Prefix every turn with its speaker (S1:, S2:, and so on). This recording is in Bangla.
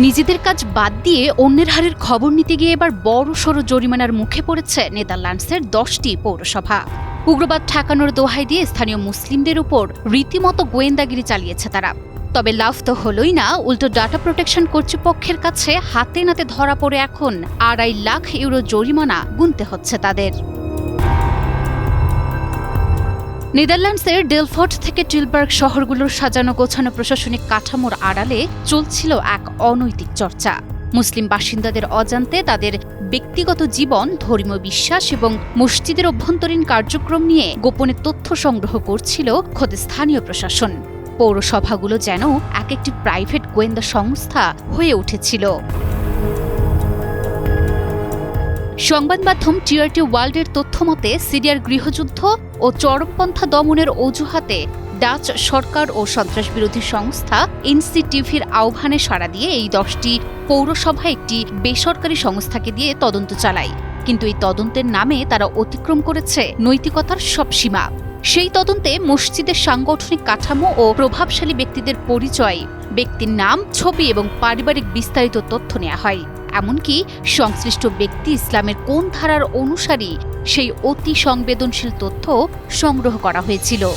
S1: নিজেদের কাজ বাদ দিয়ে অন্যের হারের খবর নিতে গিয়ে এবার বড়সড় জরিমানার মুখে পড়েছে নেদারল্যান্ডসের 10টি পৌরসভা। উগ্রবাদ ঠেকানোর দোহাই দিয়ে স্থানীয় মুসলিমদের উপর রীতিমতো গোয়েন্দাগিরি চালিয়েছে তারা। তবে লাভ তো হলোই না, উল্টো ডাটা প্রোটেকশন কর্তৃপক্ষের কাছে হাতে নাতে ধরা পড়ে এখন 2.5 লাখ ইউরো জরিমানা গুনতে হচ্ছে তাদের। নেদারল্যান্ডসের ডেলফট থেকে টিলবার্গ শহরগুলোর সাজানো গোছানো প্রশাসনিক কাঠামোর আড়ালে চলছিল এক অনৈতিক চর্চা। মুসলিম বাসিন্দাদের অজান্তে তাদের ব্যক্তিগত জীবন, ধর্মীয় বিশ্বাস এবং মসজিদের অভ্যন্তরীণ কার্যক্রম নিয়ে গোপনে তথ্য সংগ্রহ করছিল খোদ স্থানীয় প্রশাসন। পৌরসভাগুলো যেন এক একটি প্রাইভেট গোয়েন্দা সংস্থা হয়ে উঠেছিল। সংবাদ মাধ্যম টিআরটি ওয়ার্ল্ডের তথ্যমতে সিরিয়ার গৃহযুদ্ধ ও চরমপন্থা দমনের অজুহাতে ডাচ সরকার ও সন্ত্রাসবিরোধী সংস্থা এনসিটিভির আহ্বানে সাড়া দিয়ে এই 10টি পৌরসভা একটি বেসরকারি সংস্থাকে দিয়ে তদন্ত চালায়। কিন্তু এই তদন্তের নামে তারা অতিক্রম করেছে নৈতিকতার সব সীমা। সেই তদন্তে মসজিদের সাংগঠনিক কাঠামো ও প্রভাবশালী ব্যক্তিদের পরিচয়, ব্যক্তির নাম, ছবি এবং পারিবারিক বিস্তারিত তথ্য নেওয়া হয়। এমনকি সংশ্লিষ্ট ব্যক্তি ইসলামের কোন ধারার অনুসারী সেই অতি সংবেদনশীল তথ্য সংগ্রহ করা হয়েছিল।